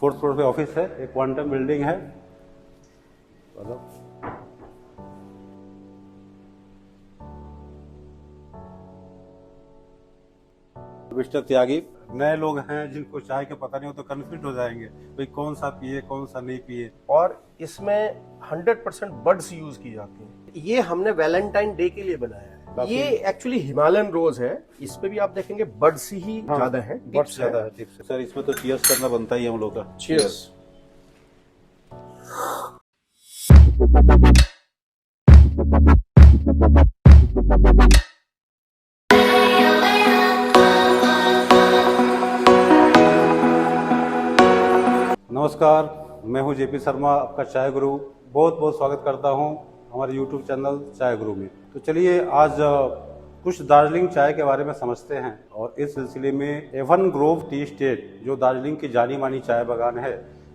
Fourth floor पे office है, एक क्वांटम बिल्डिंग है। मिस्टर त्यागी, नए लोग हैं जिनको चाय का पता नहीं हो तो कंफ्यूज हो जाएंगे, भाई कौन सा पिए कौन सा नहीं पिए। और इसमें 100% बड्स यूज की जाती हैं। ये हमने वैलेंटाइन डे के लिए बनाया है। ये एक्चुअली हिमालयन रोज है, इस पे भी आप देखेंगे बड्स ही ज्यादा है, बड्स ज्यादा है। टिप्स है सर, इसमें तो चीयर्स करना बनता ही है हम लोग का। चीयर्स। नमस्कार, मैं हूं जेपी शर्मा, आपका चाय गुरु। बहुत बहुत स्वागत करता हूं हमारे यूट्यूब चैनल चाय गुरु में। तो चलिए आज कुछ दार्जिलिंग चाय के बारे में समझते हैं, और इस सिलसिले में एवन ग्रोव टी एस्टेट जो दार्जिलिंग की जानी मानी चाय बागान है,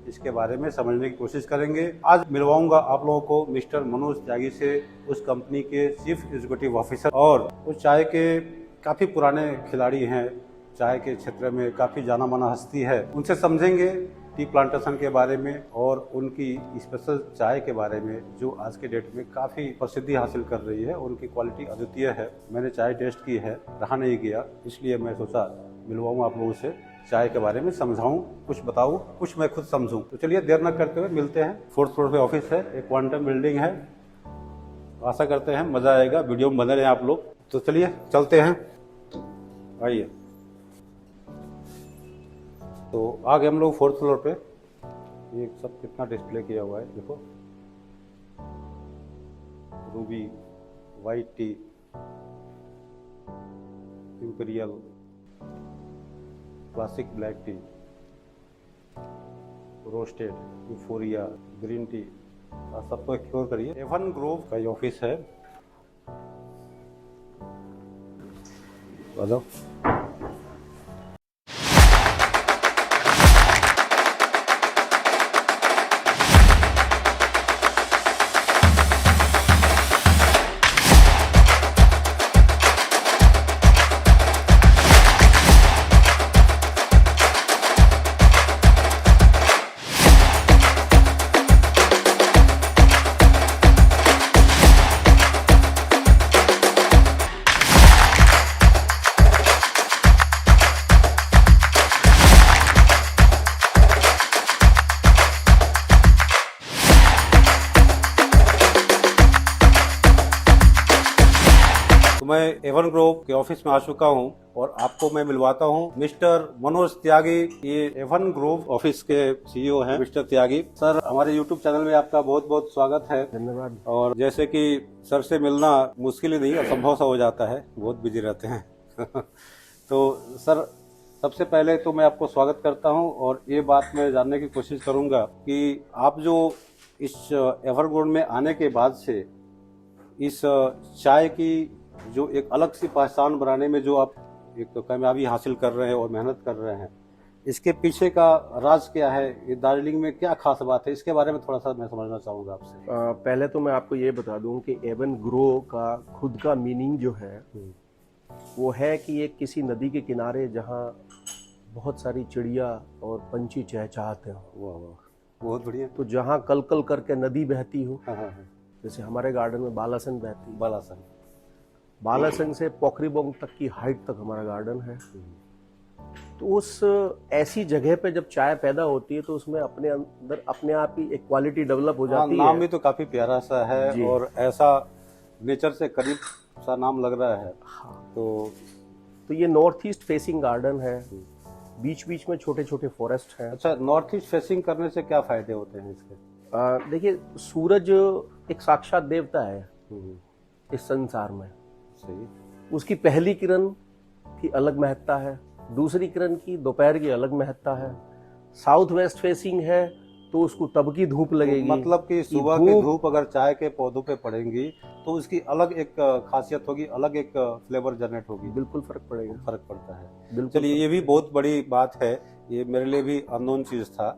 इसके बारे में समझने की कोशिश करेंगे। आज मिलवाऊंगा आप लोगों को मिस्टर मनोज त्यागी से, उस कंपनी के चीफ एग्जीक्यूटिव ऑफिसर, और उस चाय के काफ़ी पुराने खिलाड़ी हैं, चाय के क्षेत्र में काफ़ी जाना माना हस्ती है। उनसे समझेंगे टी प्लांटेशन के बारे में और उनकी स्पेशल चाय के बारे में, जो आज के डेट में काफ़ी प्रसिद्धि हासिल कर रही है। उनकी क्वालिटी अद्वितीय है। मैंने चाय टेस्ट की है, रहा नहीं गया, इसलिए मैं सोचा मिलवाऊँ आप लोगों से, चाय के बारे में समझाऊं, कुछ बताऊं, कुछ मैं खुद समझूं। तो चलिए देर न करते हुए मिलते हैं। फोर्थ फ्लोर पे ऑफिस है, एक क्वांटम बिल्डिंग है। आशा करते हैं मजा आएगा, वीडियो में बने रहें आप लोग। तो चलिए चलते हैं, आइए। तो आ गए हम लोग फोर्थ फ्लोर पे। ये सब कितना डिस्प्ले किया हुआ है, देखो। Ruby, white T, imperial, classic black T, roasted, euphoria, green tea, सबको एक्सप्लोर करिए। एवन ग्रोव का ये ऑफिस है। आ जाओ। मैं एवन ग्रोव के ऑफिस में आ चुका हूं और आपको मैं मिलवाता हूं मिस्टर मनोज त्यागी। ये एवन ग्रोव ऑफिस के सीईओ हैं मिस्टर त्यागी। सर, हमारे यूट्यूब चैनल में आपका बहुत बहुत स्वागत है। धन्यवाद। और जैसे कि सर से मिलना मुश्किल ही नहीं, असंभव सा हो जाता है, बहुत बिजी रहते हैं तो सर, सबसे पहले तो मैं आपको स्वागत करता हूं, और ये बात मैं जानने की कोशिश करूंगा कि आप जो इस एवरग्रोन में आने के बाद से इस चाय की जो एक अलग सी पहचान बनाने में जो आप एक कामयाबी हासिल कर रहे हैं और मेहनत कर रहे हैं, इसके पीछे का राज क्या है? ये दार्जिलिंग में क्या खास बात है, इसके बारे में थोड़ा सा मैं समझना चाहूँगा आपसे। पहले तो मैं आपको ये बता दूं कि एवन ग्रो का खुद का मीनिंग जो है वो है कि एक किसी नदी के किनारे जहाँ बहुत सारी चिड़िया और पंछी चहचहाते हो। वाह वाह, बहुत बढ़िया। तो जहाँ कल कल करके नदी बहती हो, हाँ हाँ हाँ। जैसे हमारे गार्डन में बालासन बहती है, बालासन से पोखरीबोंग तक की हाइट तक हमारा गार्डन है। तो उस ऐसी जगह पे जब चाय पैदा होती है तो उसमें अपने अंदर अपने आप ही एक क्वालिटी डेवलप हो जाती है। नाम भी तो काफी प्यारा सा है और ऐसा नेचर से करीब सा नाम लग रहा है। हाँ। तो ये नॉर्थ ईस्ट फेसिंग गार्डन है, बीच बीच में छोटे छोटे फॉरेस्ट हैं। अच्छा, नॉर्थ ईस्ट फेसिंग करने से क्या फायदे होते हैं इसके? देखिए, सूरज एक साक्षात देवता है इस संसार में। सही। उसकी पहली किरण की अलग महत्ता है, दूसरी किरण की दोपहर की अलग महत्ता है। साउथ वेस्ट फेसिंग है तो उसको तब की धूप लगेगी। मतलब कि सुबह की धूप अगर चाय के पौधों पे पड़ेंगी तो उसकी अलग एक खासियत होगी, अलग एक फ्लेवर जनरेट होगी। बिल्कुल फर्क पड़ेगा, फर्क पड़ता है। बिल्कुल। चलिए, ये भी बहुत बड़ी बात है, ये मेरे लिए भी अननोन चीज था,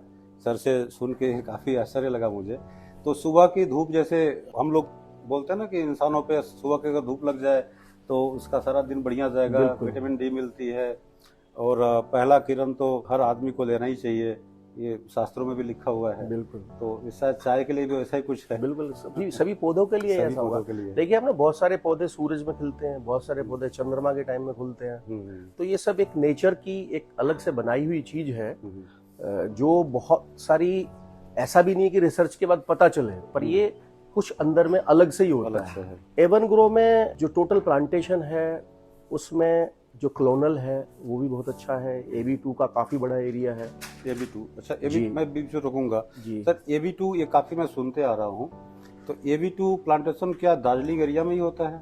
सर से सुन के काफी आश्चर्य लगा मुझे। तो सुबह की धूप, जैसे हम लोग बोलते हैं ना कि इंसानों पे सुबह की अगर धूप लग जाए तो उसका सारा दिन बढ़िया जाएगा, विटामिन डी मिलती है, और पहला किरण तो हर आदमी को लेना ही चाहिए, ये शास्त्रों में भी लिखा हुआ है। बिल्कुल तो इस शायद चाय के लिए भी ऐसा ही कुछ है। बिल्कुल, सभी पौधों के लिए सभी ऐसा होगा। पौधों के लिए। देखिए आपने बहुत सारे पौधे सूरज में खिलते हैं, बहुत सारे पौधे चंद्रमा के टाइम में खुलते हैं। तो ये सब एक नेचर की एक अलग से बनाई हुई चीज है, जो बहुत सारी, ऐसा भी नहीं है कि रिसर्च के बाद पता चले, पर ये कुछ अंदर में अलग से ही होता है। एवन ग्रो में जो टोटल प्लांटेशन है उसमें जो क्लोनल है वो भी बहुत अच्छा है। AB2 का काफी बड़ा एरिया है। AB2, अच्छा AB, मैं बीच में रुकूंगा जी सर। AB2 ये काफी मैं सुनते आ रहा हूँ, तो AB2 प्लांटेशन क्या दार्जिलिंग एरिया में ही होता है?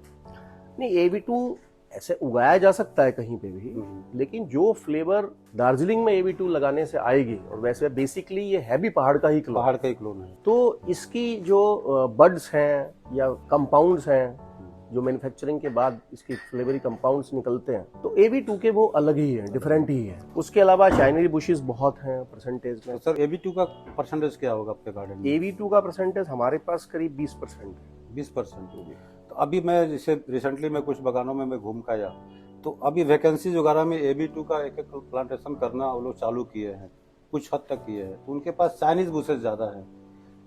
नहीं, AB2 ऐसे उगाया जा सकता है कहीं पे भी, लेकिन जो फ्लेवर दार्जिलिंग में AB2 लगाने से आएगी, और वैसे बेसिकली ये है भी पहाड़ का ही क्लोन, पहाड़ का ही क्लोन है। तो इसकी जो बड्स हैं या कंपाउंड्स हैं जो मैन्युफैक्चरिंग के बाद इसकी फ्लेवरी कंपाउंड्स निकलते हैं, तो AB2 के वो अलग ही है, डिफरेंट ही है। उसके अलावा चाइनीज बुशेस बहुत हैं परसेंटेज में। तो सर AB2 का परसेंटेज क्या होगा आपके गार्डन में? AB2 का परसेंटेज हमारे पास करीब 20% है। 20% होगी। तो अभी मैं जैसे रिसेंटली मैं कुछ बागानों में मैं घूम के आया, तो अभी वैकेंसीज वगैरह में AB2 का एक प्लांटेशन करना वो लोग चालू किए हैं, कुछ हद तक किए हैं। तो उनके पास चाइनीज बुशेस ज्यादा है।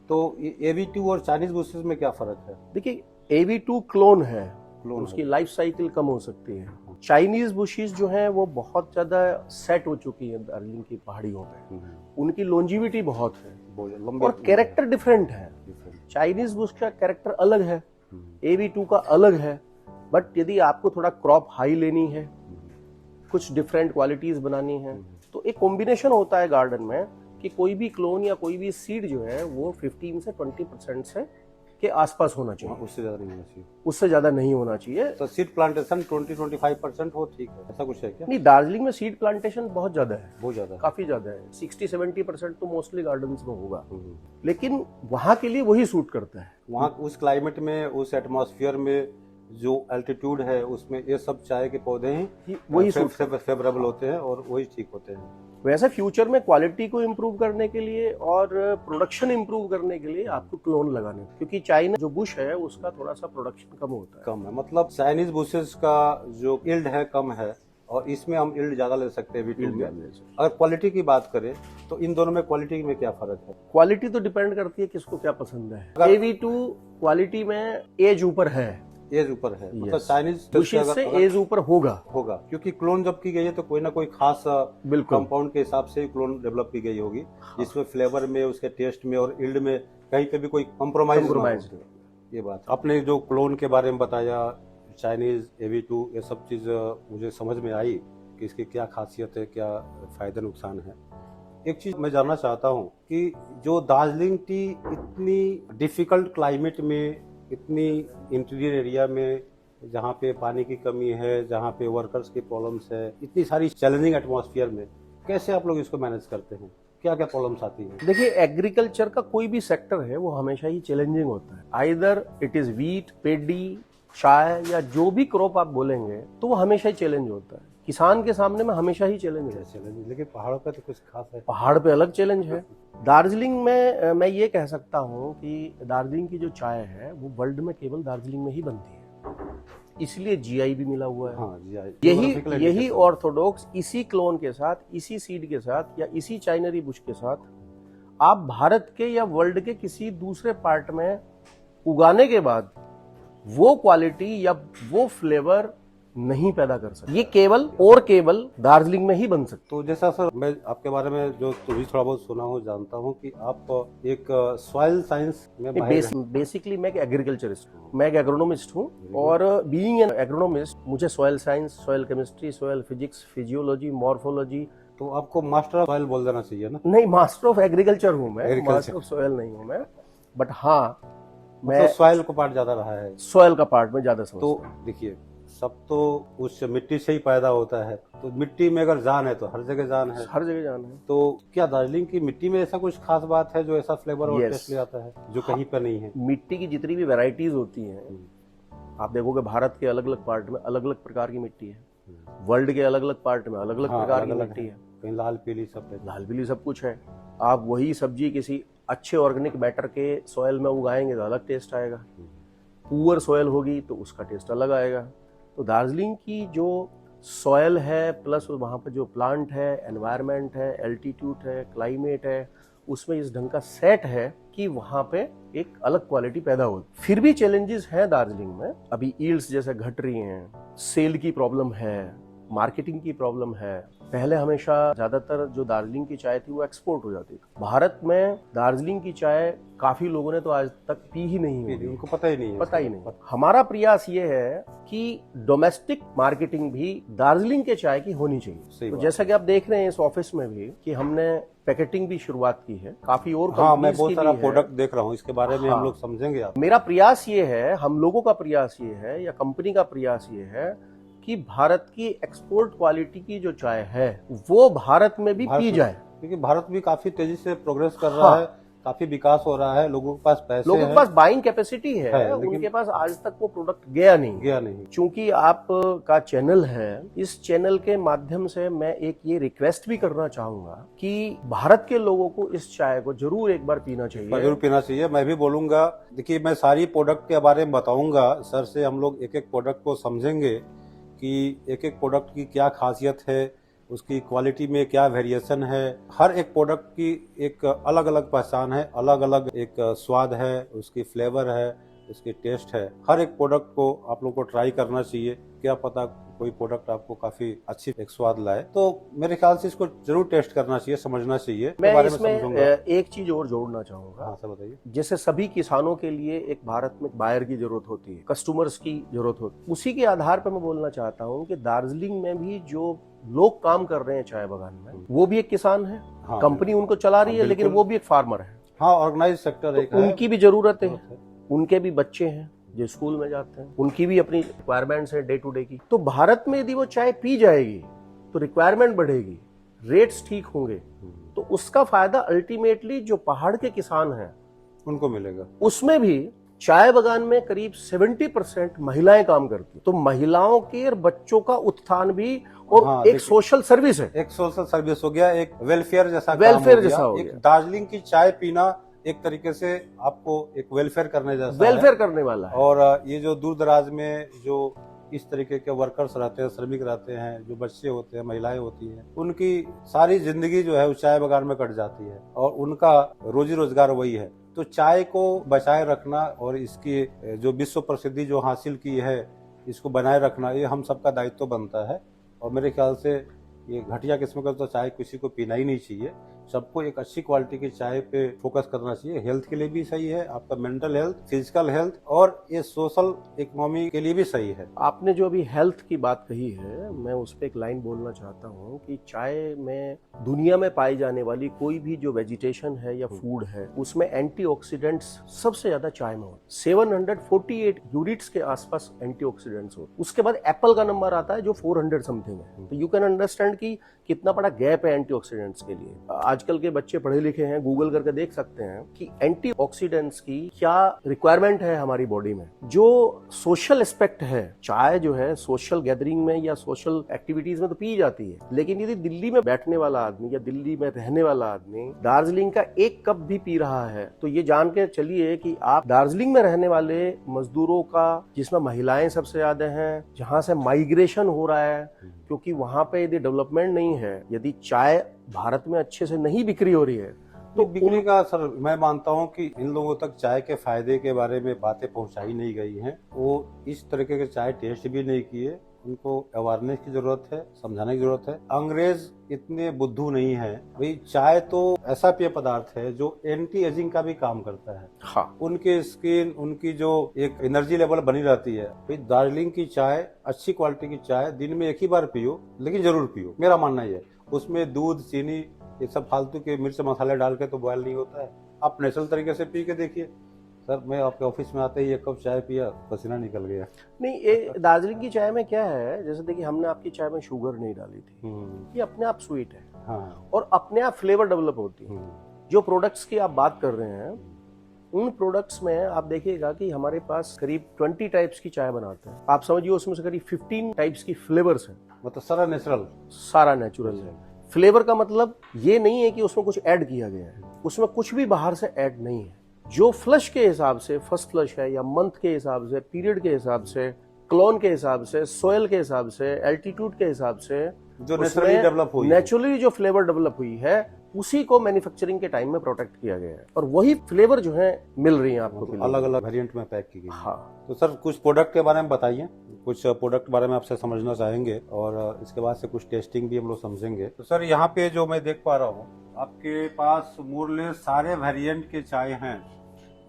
तो AB2 और चाइनीज बुशेस में क्या फर्क है? देखिए AB2 क्लोन है, क्लोन उसकी लाइफ साइकिल कम हो सकती है। चाइनीज बुशेस जो हैं वो बहुत ज्यादा सेट हो चुकी है दार्जिलिंग की पहाड़ियों पे, उनकी लॉन्जिविटी बहुत है और कैरेक्टर डिफरेंट है। चाइनीज बुश का कैरेक्टर अलग है, AB2 का अलग है। बट यदि आपको थोड़ा क्रॉप हाई लेनी है, कुछ डिफरेंट क्वालिटीज बनानी है, तो एक कॉम्बिनेशन होता है गार्डन में कि कोई भी क्लोन या कोई भी सीड जो है वो 15 से 20% से के आसपास होना चाहिए, उससे ज्यादा नहीं होना चाहिए। उससे ज्यादा नहीं होना चाहिए। तो सीड प्लांटेशन 20-25% हो, ठीक है, ऐसा कुछ है क्या? नहीं, दार्जिलिंग में सीड प्लांटेशन बहुत ज्यादा है, बहुत ज्यादा है। काफी ज्यादा है। 60-70% तो मोस्टली गार्डन्स में होगा, लेकिन वहां के लिए वही सूट करता है। वहाँ उस क्लाइमेट में, उस एटमॉस्फेयर में, जो एल्टीट्यूड है, उसमें ये सब चाय के पौधे ही वही फेवरेबल होते हैं और वही ठीक होते हैं। वैसे फ्यूचर में क्वालिटी को इम्प्रूव करने के लिए और प्रोडक्शन इम्प्रूव करने के लिए आपको क्लोन लगाने, क्योंकि चाइना जो बुश है उसका थोड़ा सा प्रोडक्शन कम होता है। कम है, मतलब चाइनीज बुशेस का जो यील्ड है कम है, और इसमें हम यील्ड ज्यादा ले सकते हैं AB2 में। अगर क्वालिटी की बात करें तो इन दोनों में क्वालिटी में क्या फर्क है? क्वालिटी तो डिपेंड करती है किसको क्या पसंद है। AB2 क्वालिटी में एज ऊपर है, एज ऊपर है, मतलब चाइनीज बुशेस से एज ऊपर होगा, क्योंकि क्लोन जब की गई है तो कोई ना कोई खास कंपाउंड के हिसाब से क्लोन डेवलप की गई होगी, जिसमें फ्लेवर में, उसके टेस्ट में और यील्ड में कहीं पे भी कोई कॉम्प्रोमाइज। ये बात आपने जो क्लोन के बारे में बताया, चाइनीज AB2, ये सब चीज मुझे समझ में आई कि इसकी क्या खासियत है, क्या फायदे नुकसान है। एक चीज मैं जानना चाहता हूँ कि जो दार्जिलिंग टी इतनी डिफिकल्ट क्लाइमेट में, इतनी इंटीरियर एरिया में, जहाँ पे पानी की कमी है, जहाँ पे वर्कर्स की प्रॉब्लम्स है, इतनी सारी चैलेंजिंग एटमॉस्फेयर में कैसे आप लोग इसको मैनेज करते हैं? क्या क्या प्रॉब्लम्स आती है? देखिए, एग्रीकल्चर का कोई भी सेक्टर है वो हमेशा ही चैलेंजिंग होता है। आइदर इट इज व्हीट, पेडी, चाय, या जो भी क्रॉप आप बोलेंगे, तो वो हमेशा ही चैलेंज होता है। किसान के सामने में हमेशा ही चैलेंज है। लेकिन पहाड़ों पे तो कुछ खास है। पहाड़ पे अलग चैलेंज है। दार्जिलिंग में मैं ये कह सकता हूँ कि दार्जिलिंग की जो चाय है वो वर्ल्ड में केवल दार्जिलिंग में ही बनती है, इसलिए GI भी मिला हुआ है। हाँ, GI। यही ऑर्थोडॉक्स इसी क्लोन के साथ, इसी सीड के साथ, या इसी चाइनरी बुश के साथ आप भारत के या वर्ल्ड के किसी दूसरे पार्ट में उगाने के बाद वो क्वालिटी या वो फ्लेवर नहीं पैदा कर सकते। ये केवल दार्जिलिंग में ही बन सकते। तो जैसा सर, मैं आपके बारे में जो भी थोड़ा बहुत सुना हूँ, जानता हूँ कि आप एक सॉइल साइंस में बेसिकली मैं एक एग्रीकल्चरिस्ट हूँ, मैं एक एग्रोनोमिस्ट हूँ, और बीइंग एन एग्रोनोमिस्ट मुझे soil science, soil chemistry, soil physics, physiology, morphology. तो आपको मास्टर ऑफ सॉइल बोल देना चाहिए ना? नहीं, मास्टर ऑफ एग्रीकल्चर हूँ मैं, मास्टर ऑफ सॉइल नहीं हूँ मैं। बट हाँ, मैं सॉइल का पार्ट ज्यादा रहा है, सॉइल का पार्ट में ज्यादा समझता हूं। तो देखिए, सब तो उस मिट्टी से ही पैदा होता है, तो मिट्टी में अगर जान है तो हर जगह जान है। हर जगह जान है। तो क्या दार्जिलिंग की मिट्टी में ऐसा कुछ खास बात है जो ऐसा फ्लेवर और टेस्ट ले आता है जो कहीं पर नहीं है? मिट्टी की जितनी भी वैरायटीज होती हैं, आप देखोगे भारत के अलग अलग पार्ट में अलग अलग प्रकार की मिट्टी है, वर्ल्ड के अलग अलग पार्ट में अलग अलग प्रकार की मिट्टी है, कहीं लाल पीली सफेद, लाल पीली सब कुछ है। आप वही सब्जी किसी अच्छे ऑर्गेनिक मैटर के सॉइल में उगाएंगे तो अलग टेस्ट आएगा, पुअर सॉइल होगी तो उसका टेस्ट अलग आएगा। तो दार्जिलिंग की जो सॉयल है प्लस वहाँ पर जो प्लांट है, एनवायरनमेंट है, एल्टीट्यूड है, क्लाइमेट है, उसमें इस ढंग का सेट है कि वहाँ पे एक अलग क्वालिटी पैदा हो। फिर भी चैलेंजेस हैं दार्जिलिंग में, अभी यील्ड्स जैसे घट रही हैं, सेल की प्रॉब्लम है, मार्केटिंग की प्रॉब्लम है। पहले हमेशा ज्यादातर जो दार्जिलिंग की चाय थी वो एक्सपोर्ट हो जाती थी। भारत में दार्जिलिंग की चाय काफी लोगों ने तो आज तक पी ही नहीं होगी, उनको पता ही नहीं है, पता ही नहीं। हमारा प्रयास ये है कि डोमेस्टिक मार्केटिंग भी दार्जिलिंग के चाय की होनी चाहिए। तो जैसा कि आप देख रहे हैं इस ऑफिस में भी कि हमने पैकेटिंग भी शुरुआत की है, काफी और हाँ, मैं बहुत सारा प्रोडक्ट देख रहा हूँ, इसके बारे में हम लोग समझेंगे। आप मेरा प्रयास ये है, हम लोगों का प्रयास ये है, या कंपनी का प्रयास ये है कि भारत की एक्सपोर्ट क्वालिटी की जो चाय है वो भारत में भी पी जाए, क्योंकि भारत भी काफी तेजी से प्रोग्रेस कर रहा है, काफी विकास हो रहा है, लोगों के पास पैसे लोगों के पास बाइंग कैपेसिटी है, उनके पास आज तक वो प्रोडक्ट गया नहीं। चूंकि आप का चैनल है, इस चैनल के माध्यम से मैं एक ये रिक्वेस्ट भी करना चाहूंगा कि भारत के लोगों को इस चाय को जरूर एक बार पीना चाहिए, जरूर पीना चाहिए। मैं भी बोलूंगा, देखिए मैं सारी प्रोडक्ट के बारे में बताऊंगा सर से, हम लोग एक एक प्रोडक्ट को समझेंगे कि एक एक प्रोडक्ट की क्या खासियत है, उसकी क्वालिटी में क्या वेरिएशन है। हर एक प्रोडक्ट की एक अलग अलग पहचान है, अलग अलग एक स्वाद है, उसकी फ्लेवर है, उसकी टेस्ट है। हर एक प्रोडक्ट को आप लोग को ट्राई करना चाहिए, क्या पता कोई प्रोडक्ट आपको काफी अच्छी एक स्वाद लाए। तो मेरे ख्याल से इसको जरूर टेस्ट करना चाहिए, समझना चाहिए। मैं इसमें एक चीज और जोड़ना चाहूंगा। हाँ सर बताइए। जैसे सभी किसानों के लिए एक भारत में बायर की जरूरत होती है, कस्टमर्स की जरूरत होती है, उसी के आधार पर मैं बोलना चाहता हूँ कि दार्जिलिंग में भी जो लोग काम कर रहे हैं चाय बागान में, वो भी एक किसान है। हाँ, कंपनी उनको चला रही है, लेकिन वो भी एक फार्मर है। हाँ, ऑर्गेनाइज सेक्टर एक है, उनकी भी जरूरत है, उनके भी बच्चे हैं जो स्कूल में जाते हैं, उनकी भी अपनी रिक्वायरमेंट्स है डे टू डे की। तो भारत में यदि वो चाय पी जाएगी तो रिक्वायरमेंट बढ़ेगी, रेट्स ठीक होंगे, तो उसका फायदा अल्टीमेटली जो पहाड़ के किसान हैं उनको मिलेगा। उसमें भी चाय बागान में करीब 70% महिलाएं काम करती, तो महिलाओं के और बच्चों का उत्थान भी और एक सोशल सर्विस है, एक सोशल सर्विस हो गया, एक वेलफेयर जैसा हो गया। एक दार्जिलिंग की चाय पीना एक तरीके से आपको एक वेलफेयर करने वाला है। और ये जो दूर दराज में जो इस तरीके के वर्कर्स रहते हैं, श्रमिक रहते हैं, जो बच्चे होते हैं, महिलाएं होती हैं, उनकी सारी जिंदगी जो है उस चाय बागान में कट जाती है और उनका रोजी रोजगार वही है। तो चाय को बचाए रखना और इसकी जो विश्व प्रसिद्धि जो हासिल की है, इसको बनाए रखना, ये हम सबका दायित्व बनता है। और मेरे ख्याल से ये घटिया किस्म का तो चाय किसी को पीना ही नहीं चाहिए। सबको एक अच्छी क्वालिटी की चाय पे फोकस करना चाहिए। हेल्थ के लिए भी सही है, आपका मेंटल हेल्थ, फिजिकल हेल्थ, और ये सोशल इकोनॉमी के लिए भी सही है। आपने जो अभी हेल्थ की बात कही है, मैं उस पर एक लाइन बोलना चाहता हूँ कि चाय में दुनिया में पाई जाने वाली कोई भी जो वेजिटेशन है या फूड है, उसमें एंटीऑक्सीडेंट्स सबसे ज्यादा चाय में होते। 748 यूनिट्स के आसपास एंटीऑक्सीडेंट्स होते। उसके बाद एप्पल का नंबर आता है जो 400 समथिंग है। तो यू कैन अंडरस्टैंड कि कितना बड़ा गैप है एंटीऑक्सीडेंट्स के लिए। आजकल के बच्चे पढ़े लिखे हैं, गूगल करके देख सकते हैं कि एंटीऑक्सीडेंट्स की क्या रिक्वायरमेंट है हमारी बॉडी में। जो सोशल एस्पेक्ट है, चाय जो है सोशल गैदरिंग में या सोशल एक्टिविटीज में तो पी जाती है, लेकिन यदि दिल्ली में बैठने वाला आदमी या दिल्ली में रहने वाला आदमी दार्जिलिंग का एक कप भी पी रहा है, तो ये जान के चलिए कि आप दार्जिलिंग में रहने वाले मजदूरों का, जिसमें महिलाएं सबसे ज्यादा हैं, जहां से माइग्रेशन हो रहा है, क्योंकि वहां पे यदि डेवलपमेंट नहीं है, यदि चाय भारत में अच्छे से नहीं बिक्री हो रही है, तो बिक्री का सर मैं मानता हूं कि इन लोगों तक चाय के फायदे के बारे में बातें पहुंचाई नहीं गई हैं। वो इस तरीके के चाय टेस्ट भी नहीं किए। उनको अवेयरनेस की जरूरत है, समझाने की जरूरत है। अंग्रेज इतने बुद्धू नहीं है भाई। चाय तो ऐसा पेय पदार्थ है जो एंटी एजिंग का भी काम करता है। हाँ। उनके स्किन, उनकी जो एक एनर्जी लेवल बनी रहती है। भाई दार्जिलिंग की चाय, अच्छी क्वालिटी की चाय दिन में एक ही बार पियो, लेकिन जरूर पियो। मेरा मानना ये है। उसमें दूध, चीनी, ये सब फालतू के मिर्च मसाले डाल के तो बॉयल नहीं होता है। आप नेचुरल तरीके से पी के देखिए। सर मैं आपके ऑफिस में आते ही एक कप चाय पिया, पसीना निकल गया। नहीं, ये दार्जिलिंग की चाय में क्या है, जैसे देखिए हमने आपकी चाय में शुगर नहीं डाली थी, ये अपने आप स्वीट है। हाँ। और अपने आप फ्लेवर डेवलप होती है। जो प्रोडक्ट्स की आप बात कर रहे हैं, उन प्रोडक्ट्स में आप देखिएगा कि हमारे पास करीब 20 टाइप्स की चाय बनाते हैं। आप समझिए उसमें से करीब 15 टाइप्स की फ्लेवर्स हैं। मतलब सारा नेचुरल, सारा नेचुरल है। फ्लेवर का मतलब ये नहीं है कि उसमें कुछ ऐड किया गया है, उसमें कुछ भी बाहर से ऐड नहीं है। जो फ्लश के हिसाब से, फर्स्ट फ्लश है या मंथ के हिसाब से, पीरियड के हिसाब से क्लोन के हिसाब से, सोयल के हिसाब से, एल्टीट्यूड के हिसाब से, जो नेचुरली डेवलप हुई है। नेचुरली जो फ्लेवर डेवलप हुई है उसी को मैन्युफैक्चरिंग के टाइम में प्रोटेक्ट किया गया है और वही फ्लेवर जो है मिल रही है आपको पीने अलग अलग वेरिएंट में पैक की गई है। हाँ। तो सर कुछ प्रोडक्ट के बारे में बताइए, कुछ प्रोडक्ट के बारे में आपसे समझना चाहेंगे और इसके बाद से कुछ टेस्टिंग भी हम लोग समझेंगे। तो सर यहाँ पे जो मैं देख पा रहा हूँ आपके पास मोरले सारे वेरिएंट के चाय हैं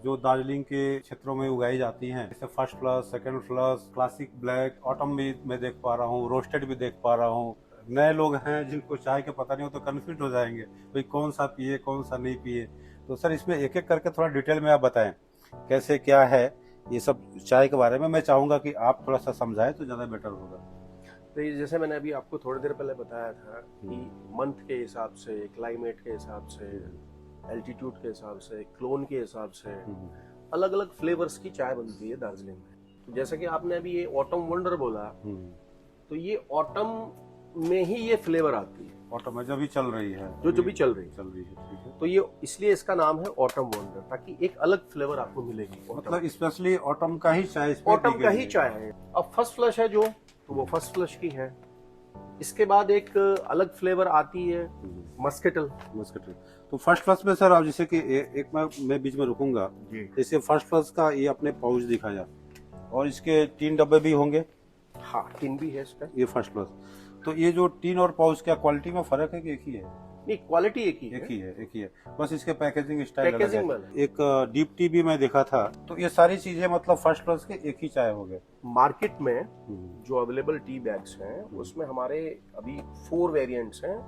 जो दार्जिलिंग के क्षेत्रों में उगाई जाती हैं, जैसे first flush, second flush, classic black, autumn भी मैं देख पा रहा हूँ, रोस्टेड भी देख पा रहा हूँ। नए लोग हैं जिनको चाय का पता नहीं हो तो कंफ्यूज हो जाएंगे भाई कौन सा पिए कौन सा नहीं पिए। तो सर इसमें एक एक करके थोड़ा डिटेल में आप बताएं कैसे क्या है ये सब चाय के बारे में। मैं चाहूंगा कि आप थोड़ा सा समझाएं तो ज्यादा बेटर होगा। तो ये जैसे मैंने अभी आपको थोड़ी देर पहले बताया था कि मंथ के हिसाब से, क्लाइमेट के हिसाब से, एल्टीट्यूड के हिसाब से, क्लोन के हिसाब से अलग अलग फ्लेवर्स की चाय बनती है दार्जिलिंग में। तो जैसे कि आपने अभी ये ऑटम वंडर बोला, तो ये ऑटम में ही ये फ्लेवर आती है, ऑटम में जो भी चल रही है, जो भी चल रही है, ठीक है। तो ये इसलिए इसका नाम है ऑटम वंडर, ताकि एक अलग फ्लेवर आपको मिलेगी। मतलब स्पेशली ऑटम का ही चाय, ऑटम का ही चाय है। अब फर्स्ट फ्लश है जो, तो वो फर्स्ट फ्लश की है। इसके बाद एक अलग फ्लेवर आती है मस्केटल। तो फर्स्ट फ्लश में सर आप जैसे कि एक मैं बीच में रुकूंगा, जैसे फर्स्ट फ्लश का ये अपने पाउच दिखाया और इसके 3 डब्बे भी होंगे। हाँ, टिन भी है इसका। ये फर्स्ट फ्लश, तो ये जो टीन और पाउच क्या क्वालिटी में फर्क है कि एक ही है? नहीं, क्वालिटी एक ही है, बस इसके पैकेजिंग स्टाइल अलग है। अलग। एक डीप टी भी मैं देखा था। तो ये सारी चीजें मतलब फर्स्ट फ्लश के एक ही चाय हो गए। मार्केट में जो अवेलेबल टी बैग्स हैं उसमें हमारे अभी 4 वेरिएंट्स हैं।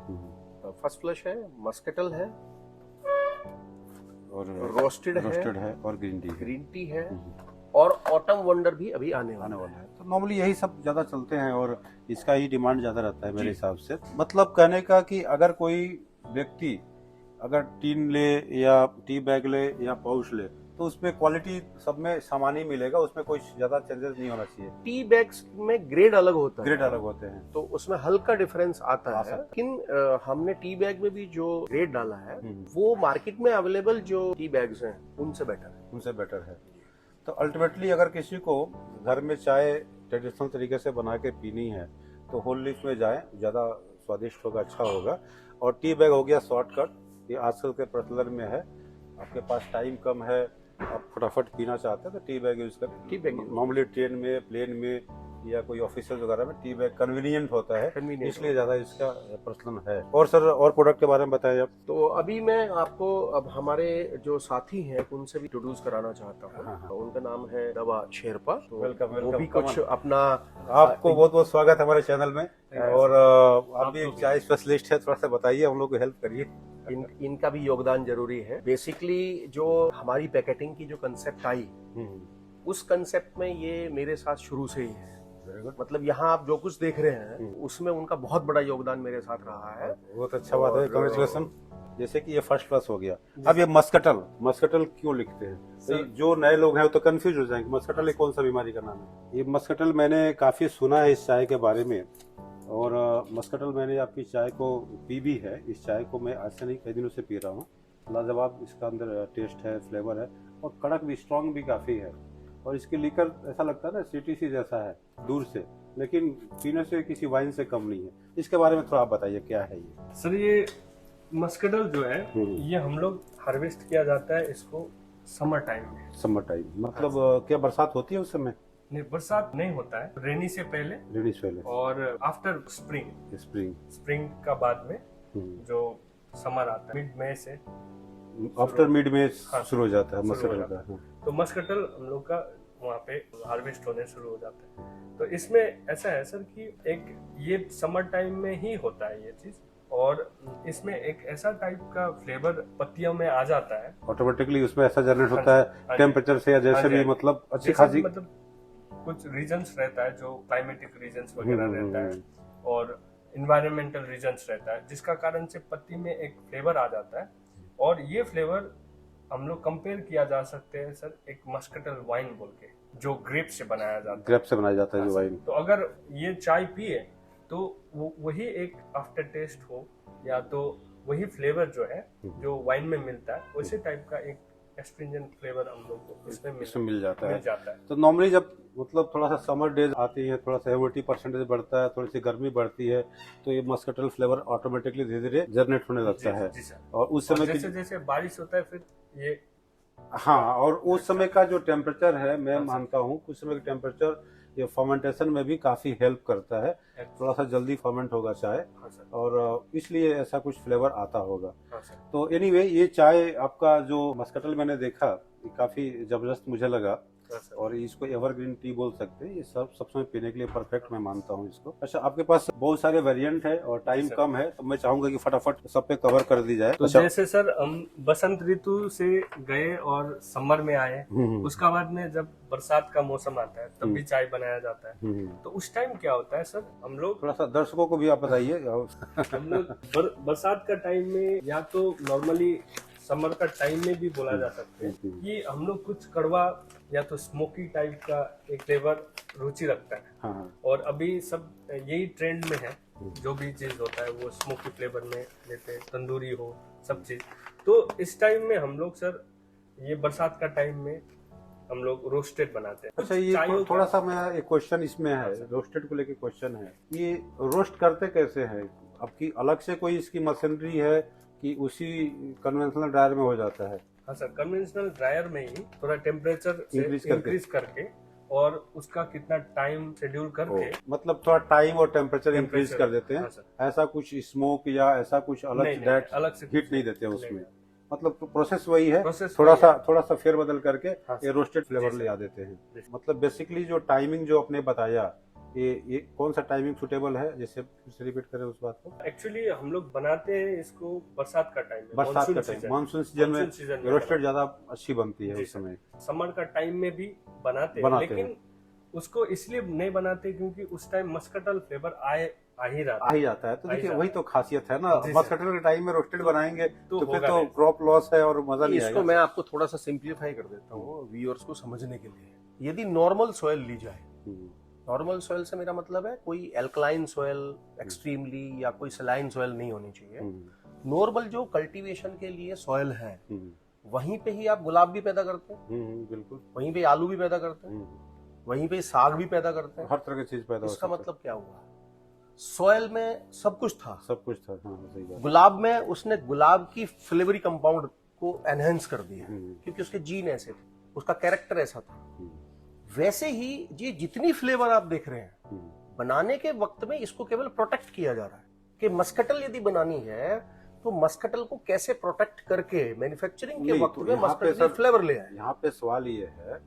फर्स्ट फ्लश है, मस्केटल है और रोस्टेड है और ग्रीन टी है और ऑटम वंडर भी अभी आने वाला है। तो नॉर्मली यही सब ज्यादा चलते हैं और इसका ही डिमांड ज्यादा रहता है मेरे हिसाब से। मतलब कहने का कि अगर कोई व्यक्ति अगर टीन ले या टी बैग ले या पाउच ले तो उसमें क्वालिटी सब में समान ही मिलेगा, उसमें कोई ज्यादा चेंजेस नहीं होना चाहिए। टी बैग्स में ग्रेड अलग होता है, ग्रेड अलग होते हैं तो उसमें हल्का डिफरेंस आता है। लेकिन हमने टी बैग में भी जो ग्रेड डाला है वो मार्केट में अवेलेबल जो टी बैग्स हैं उनसे बेटर है। तो अल्टीमेटली अगर किसी को घर में चाय ट्रेडिशनल तरीके से बना के पीनी है तो होल लीफ में जाए, ज़्यादा स्वादिष्ट होगा, अच्छा होगा। और टी बैग हो गया शॉर्टकट, ये आजकल के प्रचलन में है। आपके पास टाइम कम है, आप फटाफट पीना चाहते हैं तो टी बैग यूज करें। टी बैग नॉर्मली ट्रेन में, प्लेन में या कोई ऑफिशियल वगैरह में टी बैग कन्वीनियंट होता है, इसलिए ज्यादा इसका प्रचलन है। और सर और प्रोडक्ट के बारे में बताएं आप। तो अभी मैं आपको अब हमारे जो साथी हैं उनसे भी इंट्रोड्यूस कराना चाहता हूँ। तो उनका नाम है दवा शेरपा। तो वेलकम वो भी कुछ अपना, आपको बहुत बहुत स्वागत है हमारे चैनल में। और आप भी चाय स्पेशलिस्ट है, थोड़ा सा बताइए, हम लोग को हेल्प करिए। इनका भी योगदान जरूरी है। बेसिकली जो हमारी पैकेटिंग की जो कंसेप्ट आई उस कंसेप्ट में ये मेरे साथ शुरू से ही है। मतलब यहाँ आप जो कुछ देख रहे हैं उसमें उनका बहुत बड़ा योगदान मेरे साथ रहा है। बहुत अच्छा बात है, कांग्रेचुलेशन। जैसे कि ये फर्स्ट क्लास हो गया। अब ये मस्कटल क्यों लिखते हैं? तो जो नए लोग हैं वो तो कंफ्यूज हो जाएंगे, मस्कटल कौन सा बीमारी का नाम है? ये मस्कटल मैंने काफी सुना है इस चाय के बारे में, और मस्कटल मैंने आपकी चाय को पी भी है। इस चाय को मैं आज से नहीं, कई दिनों से पी रहा हूँ। लाजवाब इसका अंदर टेस्ट है, फ्लेवर है और कड़क भी, स्ट्रॉन्ग भी काफी है। और इसकी लीकर ऐसा लगता है ना सीटीसी जैसा है दूर से, लेकिन पीने से किसी वाइन से कम नहीं है। इसके बारे में थोड़ा आप बताइए क्या है ये? सर ये मस्कटल जो है ये हम लोग हार्वेस्ट किया जाता है इसको समर टाइम में। समर टाइम मतलब क्या बरसात होती है उस समय? नहीं, बरसात नहीं होता है, रेनी से पहले और आफ्टर स्प्रिंग का बाद में जो समर आता है, मिड मई से आफ्टर मिड में शुरू हो जाता है मस्कटल का। तो मस्कटल हम लोग का वहाँ पे हार्वेस्ट होने शुरू हो जाता है। तो इसमें ऐसा है सर कि एक ये समर टाइम में ही होता है ये चीज, और इसमें एक ऐसा टाइप का फ्लेवर पत्तियों में आ जाता है ऑटोमेटिकली, उसमें ऐसा जनरेट होता है टेम्परेचर से या जैसे भी, मतलब अच्छी खासी, मतलब कुछ रीजन्स रहता है जो क्लाइमेटिक रीजन्स वगैरह रहता है और इन्वायरमेंटल रीजन्स रहता है, जिसका कारण से पत्ती में एक फ्लेवर आ जाता है। और ये फ्लेवर हम लोग कंपेयर किया जा सकते हैं सर एक मस्कटल वाइन बोल के, जो ग्रेप से बनाया जाता है। ग्रेप से बनाया जाता है जो वाइन। तो अगर ये चाय पिए तो वही एक आफ्टर टेस्ट हो या तो वही फ्लेवर जो है जो वाइन में मिलता है, उसी टाइप का एक एस्ट्रिंजेंट फ्लेवर हम लोग को इसमें मिल जाता है। मिल जाता है। तो नॉर्मली जब मतलब थोड़ा सा समर डेज आती है, थोड़ा सा ह्यूमिडिटी परसेंटेज बढ़ता है, थोड़ी सी गर्मी बढ़ती है, तो ये मस्कटल फ्लेवर ऑटोमेटिकली धीरे धीरे जनरेट होने लगता है। जी सर। और उस समय जैसे जैसे बारिश होता है फिर ये हाँ, और उस समय का जो टेम्परेचर है, मैं हाँ, मानता हूँ कुछ समय का टेम्परेचर ये फर्मेंटेशन में भी काफी हेल्प करता है, थोड़ा सा जल्दी फर्मेंट होगा चाय, हाँ सर। और इसलिए ऐसा कुछ फ्लेवर आता होगा। हाँ सर। तो एनीवे ये चाय आपका जो मस्कटल मैंने देखा, ये काफी जबरदस्त मुझे लगा, हाँ सर। और इसको एवरग्रीन टी बोल सकते हैं। ये सब समय पीने के लिए परफेक्ट मैं मानता हूँ इसको। अच्छा, आपके पास बहुत सारे वेरिएंट है और टाइम कम है, तो मैं चाहूंगा कि फटाफट सब पे कवर कर दी जाए। तो जैसे सर हम बसंत ऋतु से गए और समर में आए, उसका बाद में जब बरसात का मौसम आता है तब भी चाय बनाया जाता है। तो उस टाइम क्या होता है सर, हम लोग थोड़ा सा दर्शकों को भी आप बताइए। हम लोग बरसात का टाइम में या तो नॉर्मली समर का टाइम में भी बोला जा सकता है कि हम लोग कुछ कड़वा या तो स्मोकी टाइप का एक फ्लेवर रुचि रखता है। हाँ। और अभी सब यही ट्रेंड में है, जो भी चीज होता है वो स्मोकी फ्लेवर में लेते हैं, तंदूरी हो सब चीज। तो इस टाइम में हम लोग सर ये बरसात का टाइम में हम लोग रोस्टेड बनाते हैं। अच्छा, ये थोड़ा सा मैं एक क्वेश्चन इसमें है, रोस्टेड को लेके क्वेश्चन है, ये रोस्ट करते कैसे है? आपकी अलग से कोई इसकी मशीनरी है कि उसी कन्वेंशनल ड्रायर में हो जाता है? हाँ सर, कन्वेंशनल ड्रायर में ही थोड़ा टेम्परेचर इंक्रीज करके और उसका कितना टाइम शेड्यूल करके, मतलब थोड़ा टाइम और टेम्परेचर इंक्रीज कर देते हैं। हाँ, ऐसा कुछ स्मोक या ऐसा कुछ अलग से हीट नहीं देते हैं उसमें, मतलब प्रोसेस वही है, थोड़ा सा फेर बदल करके ये रोस्टेड फ्लेवर ले आ देते हैं। मतलब बेसिकली जो टाइमिंग जो आपने बताया, ये कौन सा टाइमिंग सुटेबल है, जैसे फिर से रिपीट करें उस बात को? एक्चुअली हम लोग बनाते हैं इसको बरसात का टाइम में, बरसात का टाइम, मानसून सीजन में रोस्टेड ज्यादा अच्छी बनती है उस समय। समर का टाइम में भी बनाते हैं, लेकिन उसको इसलिए नहीं बनाते क्योंकि उस टाइम मस्कटल फ्लेवर आ ही जाता है। तो देखिए वही तो खासियत है ना, मस्कटल के टाइम में रोस्टेड बनाएंगे तो फिर तो क्रॉप लॉस है और मजा नहीं आएगा। इसको मैं आपको थोड़ा सा सिंप्लीफाई कर देता हूँ व्यूअर्स को समझने के लिए। यदि नॉर्मल सॉइल ली जाए, नॉर्मल सॉइल से मेरा मतलब है कोई एल्कलाइन सॉइल एक्सट्रीमली या कोई सलाइन सॉइल नहीं होनी चाहिए। नॉर्मल जो कल्टीवेशन के लिए सॉइल है, वहीं पे ही आप गुलाब भी पैदा करते हैं, बिल्कुल वहीं पे आलू भी पैदा करते हैं, वहीं पे साग भी पैदा करते हैं, हर तरह की चीज पैदा। इसका मतलब क्या हुआ, सॉइल में सब कुछ था। हाँ, सही बात। गुलाब में उसने गुलाब की फ्लेवरी कंपाउंड को एनहेंस कर दिया क्योंकि उसके जीन ऐसे थे, उसका कैरेक्टर ऐसा था। वैसे ही ये जितनी फ्लेवर आप देख रहे हैं, बनाने के वक्त में इसको केवल प्रोटेक्ट किया जा रहा है कि मस्कटल यदि बनानी है तो मस्कटल को कैसे प्रोटेक्ट करके मैन्युफैक्चरिंग के वक्त में मस्कटल फ्लेवर ले आए। यहाँ पे सवाल ये है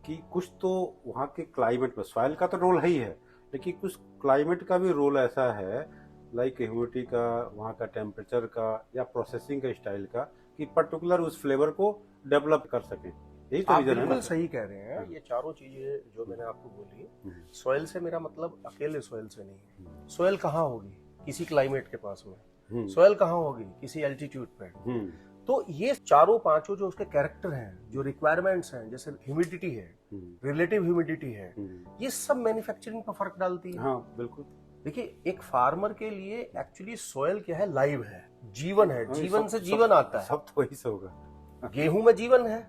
कि कुछ तो वहाँ के क्लाइमेट में, सॉइल का तो रोल है ही है, लेकिन कुछ क्लाइमेट का भी रोल ऐसा है, लाइक ह्यूमिडिटी का, वहाँ का टेम्परेचर का या प्रोसेसिंग का स्टाइल का, कि पर्टिकुलर उस फ्लेवर को डेवलप कर सके। यही तो आप रीजन है ना? बिल्कुल सही कह रहे हैं। ये चारों चीजें जो मैंने आपको बोली, सॉइल से मेरा मतलब अकेले सॉइल से नहीं है। सॉइल कहाँ होगी? किसी क्लाइमेट के पास में। सॉइल कहाँ होगी? किसी एल्टीट्यूड पे। तो ये चारों पांचों जो उसके कैरेक्टर हैं, जो रिक्वायरमेंट्स हैं, जैसे ह्यूमिडिटी है, रिलेटिव ह्यूमिडिटी है, ये सब मैन्युफैक्चरिंग पर फर्क डालती है। हाँ, बिल्कुल। देखिए, एक फार्मर के लिए एक्चुअली सॉइल क्या है? लाइव है, जीवन है, जीवन से जीवन आता है। सब तो वही से होगा। गेहूं में जीवन है,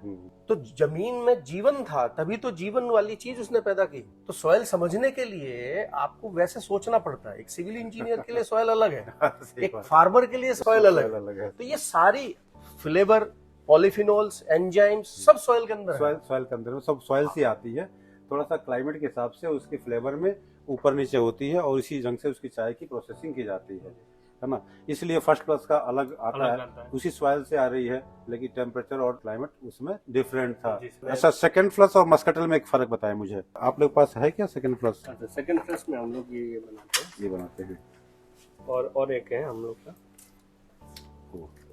तो जमीन में जीवन था, तभी तो जीवन वाली चीज उसने पैदा की। तो सॉइल समझने के लिए आपको वैसे सोचना पड़ता है। एक सिविल इंजीनियर के लिए सॉइल अलग है, एक फार्मर के लिए सॉइल अलग है। तो ये सारी फ्लेवर, पॉलीफिनोल्स, एंजाइम्स सब सॉइल के अंदर है। सॉइल के अंदर सब सॉइल से आती है, थोड़ा सा क्लाइमेट के हिसाब से उसके फ्लेवर में ऊपर नीचे होती है, और इसी ढंग से उसकी चाय की प्रोसेसिंग की जाती है ना। इसलिए फर्स्ट क्लास का अलग आता है, उसी सॉइल से आ रही है, लेकिन टेम्परेचर और क्लाइमेट उसमें डिफरेंट था। अच्छा, सेकंड फ्लश और मस्कटल में एक फर्क बताएं मुझे। आप लोग पास है क्या सेकंड फ्लश? सेकंड फ्लश में हम लोग ये बनाते हैं, और एक है हम लोग का,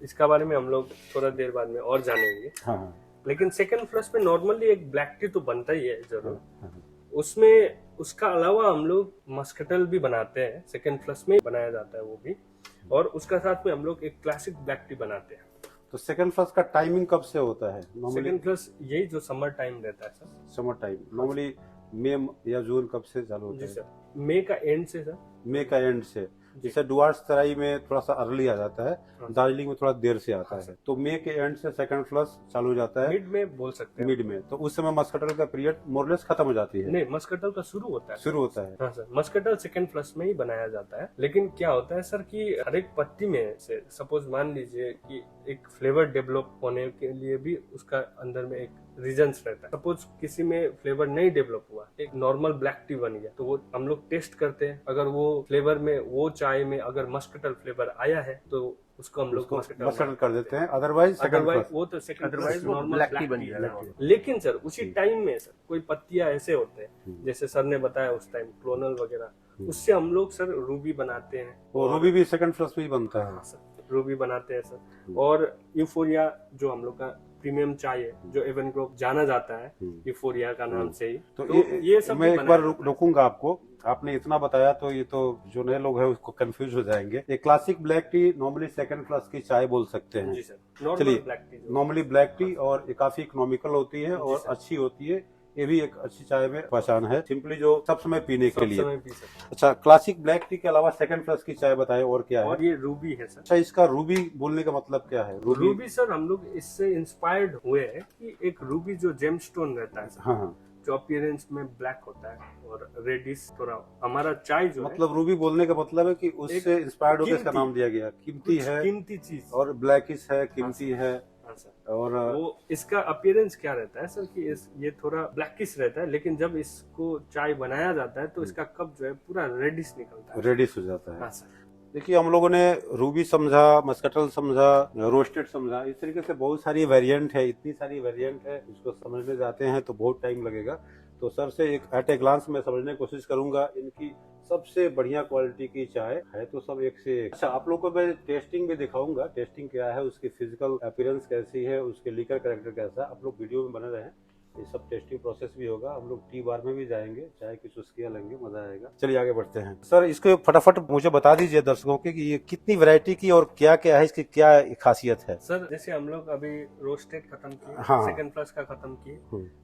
इसका बारे में हम लोग थोड़ा देर बाद में और जानेंगे। हाँ। लेकिन सेकंड फ्लश में नॉर्मली एक ब्लैक टी तो बनता ही है जरूर। उसमें उसका अलावा हम लोग मस्कटल भी बनाते हैं, सेकंड फ्लश में बनाया जाता है वो भी, और उसका साथ में हम लोग एक क्लासिक ब्लैक टी बनाते हैं। तो सेकंड फ्लश का टाइमिंग कब से होता है? सेकंड फ्लश यही जो समर टाइम रहता है सर। समर टाइम नॉर्मली मई या जून कब से चालू होता है? जी सर, मई का एंड से सर। मई का एंड से। जैसे डुआर्स तराई में थोड़ा सा अर्ली आ जाता है, हाँ। दार्जिलिंग में थोड़ा देर से आता है। तो मई के एंड से सेकंड फ्लश चालू हो जाता है, मिड में बोल सकते हैं। मिड में, तो उस समय मस्कटल का पीरियड मोरलेस खत्म हो जाती है, नहीं, मस्कटल का शुरू होता है। शुरू होता है। हाँ सर, मस्कटल सेकंड फ्लश में ही बनाया जाता है। लेकिन क्या होता है सर कि हर एक पत्ती में से सपोज मान लीजिए कि एक फ्लेवर डेवलप होने के लिए भी उसका अंदर में एक रीजंस रहता है। सपोज किसी में फ्लेवर नहीं डेवलप हुआ, एक नॉर्मल ब्लैक टी बन गया, तो वो हम लोग टेस्ट करते हैं। अगर वो फ्लेवर में, वो चाय में अगर मस्कटल फ्लेवर आया है तो उसको हम लोग मस्कटल कर देते हैं, अदरवाइज वो तो सेकंड Otherwise वो नॉर्मल black ब्लैक टी बन टी जाएगा। है। लेकिन सर उसी टाइम में सर कोई पत्तियां ऐसे होते हैं, जैसे सर ने बताया उस टाइम क्लोनल वगैरह, उससे हम लोग सर रूबी बनाते हैं। वो रूबी भी सेकंड फ्लश में ही बनता है। हाँ सर, रूबी बनाते हैं सर। और यूफोरिया जो हम लोग का प्रीमियम चाय है, जो एवन ग्रुप जाना जाता है यूफोरिया का नाम से ही, तो ये सब मैं भी एक बार बनाया जाता है। रोकूंगा आपको। आपने इतना बताया तो ये तो जो नए लोग हैं उसको कंफ्यूज हो जाएंगे। ये classic black T normally second flush की चाय बोल सकते हैं। जी सर, नॉर्मल चलिए, ब्लैक टी जो नॉर्मली ब्लैक टी, और ये काफी इकोनॉमिकल होती है और अच्छी होती है। ये भी एक अच्छी चाय में पहचान है, सिंपली जो सब समय पीने के सब लिए। समय पी सकते हैं। अच्छा, क्लासिक ब्लैक टी के अलावा सेकंड फ्लश की चाय बताएं और क्या है? और ये रूबी है सर। अच्छा, इसका रूबी बोलने का मतलब क्या है? रूबी सर हम लोग इससे इंस्पायर्ड हुए हैं कि एक रूबी जो जेमस्टोन रहता है सर, हाँ हाँ, जो अपीयरेंस में ब्लैक होता है और रेडिश थोड़ा, हमारा चाय जो है मतलब रूबी बोलने का मतलब है कि उससे इंस्पायर्ड होकर इसका कीमती- नाम दिया गया। कीमती कुछ है कीमती चीज। और ब्लैकिश है, कीमती है। हाँ सर, और वो इसका अपीयरेंस क्या रहता है सर कि ये थोड़ा ब्लैकिश रहता है, लेकिन जब इसको चाय बनाया जाता है तो इसका कप जो है पूरा रेडिश निकलता है। रेडिश हो जाता है। हाँ सर, देखिए, हम लोगों ने रूबी समझा, मस्कटल समझा, रोस्टेड समझा, इस तरीके से बहुत सारी वेरिएंट है। इतनी सारी वेरिएंट है, इसको समझने जाते हैं तो बहुत टाइम लगेगा। तो सर से एक एट ए ग्लांस में समझने की कोशिश करूंगा। इनकी सबसे बढ़िया क्वालिटी की चाय है तो सब एक से एक। अच्छा, आप लोगों को मैं टेस्टिंग भी दिखाऊंगा, टेस्टिंग क्या है, उसकी फिजिकल अपीयरेंस कैसी है, उसके लीकर कैरेक्टर कैसा है। आप लोग वीडियो में बने रहें, ये सब टेस्टिंग प्रोसेस भी होगा। हम लोग टी बार में भी जाएंगे, चाय की चुस्कियां लेंगे, मजा आएगा। चलिए आगे बढ़ते हैं। सर, इसको फटाफट मुझे बता दीजिए दर्शकों के कि ये कितनी वैरायटी की और क्या क्या है, इसकी क्या खासियत है? सर जैसे हम लोग अभी रोस्टेड खत्म किए, हाँ। सेकंड फ्लश का खत्म किए,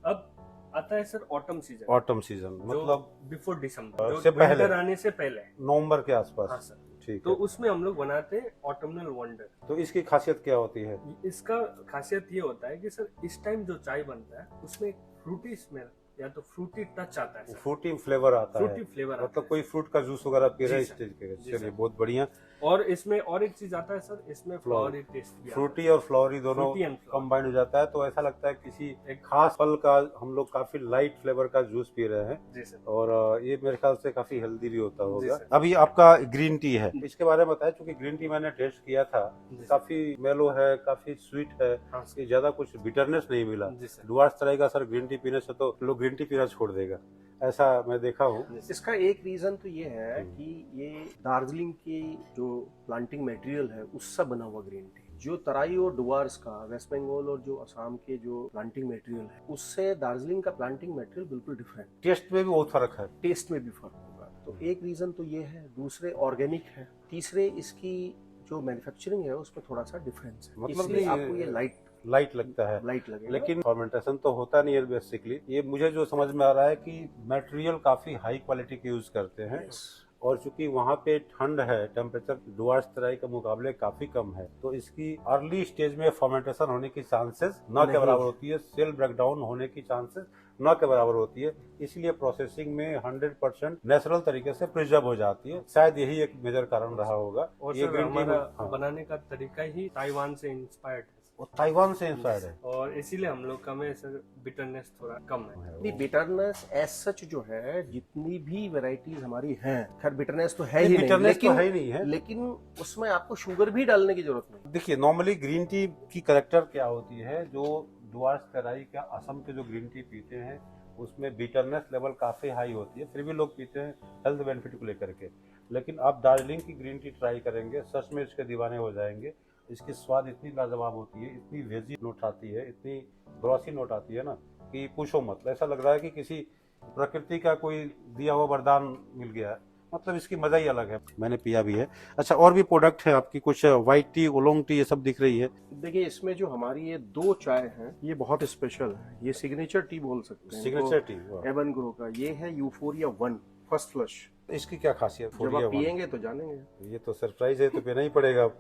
अब आता है sir autumn season. Autumn season मतलब बिफोर दिसंबर, जो से पहले, विंटर आने से पहले, नवंबर के आसपास। हाँ सर, ठीक तो है। उसमें हम लोग बनाते हैं ऑटमनल वंडर। तो इसकी खासियत क्या होती है? इसका खासियत ये होता है कि सर इस टाइम जो चाय बनता है उसमें फ्रूटी स्मेल या तो फ्रूटी टच आता है सर, फ्रूटी फ्लेवर आता है, फ्रूटी फ्लेवर मतलब कोई फ्रूट का जूस वगैरह पी रहे हैं जी इस सर। तरीके का। जी चलिए, सर। बहुत बढ़िया। और इसमें और एक चीज आता है सर, इसमें फ्लावरी टेस्ट भी आता है। फ्रूटी और फ्लावरी दोनों Fruity and flowery। कंबाइंड हो जाता है, तो ऐसा लगता है किसी एक खास फल का हम लोग काफी लाइट फ्लेवर का जूस पी रहे हैं। जी सर। और ये मेरे ख्याल से काफी हेल्दी भी होता होगा। सर। अभी आपका ग्रीन टी है, इसके बारे में बताया, क्योंकि ग्रीन टी मैंने टेस्ट किया था, जी सर। काफी मेलो है, काफी स्वीट है, हाँ सर। ये ज्यादा कुछ बिटरनेस नहीं मिला। जी सर। डुआर्स तरह का सर ग्रीन टी पीने से तो लोग ग्रीन टी पीना छोड़ देगा, ऐसा मैं देखा हूँ। इसका एक रीजन तो ये है कि ये दार्जिलिंग की जो प्लांटिंग मटेरियल है उससे बना हुआ ग्रीन टी, जो तराई और डुआर्स का, वेस्ट बंगाल और जो असम के जो प्लांटिंग मटेरियल है उससे दार्जिलिंग का प्लांटिंग मटेरियल बिल्कुल डिफरेंट, टेस्ट में भी बहुत फर्क है। टेस्ट में भी फर्क होगा। तो एक रीजन तो ये है, दूसरे ऑर्गेनिक है, तीसरे इसकी जो मैन्युफैक्चरिंग है उसमें थोड़ा सा डिफरेंस है, मतलब इसलिए ये आपको ये लाइट लगता है, लाइट लगेगा। लेकिन फर्मेंटेशन तो होता नहीं है बेसिकली। ये मुझे जो समझ में आ रहा है कि मटेरियल काफी हाई क्वालिटी के यूज करते हैं, और चूंकि वहाँ पे ठंड है, टेम्परेचर डुआर्स तराई के मुकाबले काफी कम है, तो इसकी अर्ली स्टेज में फर्मेंटेशन होने की चांसेस न के बराबर होती है, सेल ब्रेकडाउन होने की चांसेस न के बराबर होती है। इसलिए प्रोसेसिंग में 100% नेचुरल तरीके से प्रिजर्व हो जाती है। शायद यही एक मेजर कारण रहा होगा। और ये सर ग्रीन टी हमारा बनाने का तरीका ही ताइवान से इंस्पायर्ड है वो ताइवान से इंस्पायर्ड है, और इसीलिए हम लोग का में सर बिटरनेस थोड़ा कम है। बिटरनेस एज सच जो है, जितनी भी वैरायटीज हमारी हैं, खैर बिटरनेस तो है ही नहीं, बिटरनेस तो है ही नहीं है, लेकिन उसमें आपको शुगर भी डालने की जरूरत नहीं। देखिए, नॉर्मली ग्रीन टी की कैरेक्टर क्या होती है, जो डुआर्स तराई का असम के जो ग्रीन टी पीते हैं उसमें बिटरनेस लेवल काफी हाई होती है, फिर भी लोग पीते हैं हेल्थ बेनिफिट को लेकर के। लेकिन आप दार्जिलिंग की ग्रीन टी ट्राई करेंगे, सच में इसके दीवाने हो जाएंगे। इसकी स्वाद इतनी लाजवाब होती है, इतनी वेजी नोट आती है, इतनी ग्रॉसी नोट आती है ना कि पूछो मत। ऐसा लग रहा है कि किसी प्रकृति का कोई दिया हुआ वरदान मिल गया है, मतलब इसकी मजा ही अलग है। मैंने पिया भी है। अच्छा, और भी प्रोडक्ट है आपकी, कुछ व्हाइट टी, ओलोंग टी, ये सब दिख रही है। देखिए, इसमें जो हमारी ये दो चाय हैं ये बहुत स्पेशल है, ये सिग्नेचर टी बोल सकते हैं। सिग्नेचर टी, एवन ग्रो का ये है यूफोरिया 1। First flush. इसकी क्या खासियत जब फोड़िया आप वन? पियेंगे तो जानेंगे। ये तो सरप्राइज है, तो पीना ही पड़ेगा अब।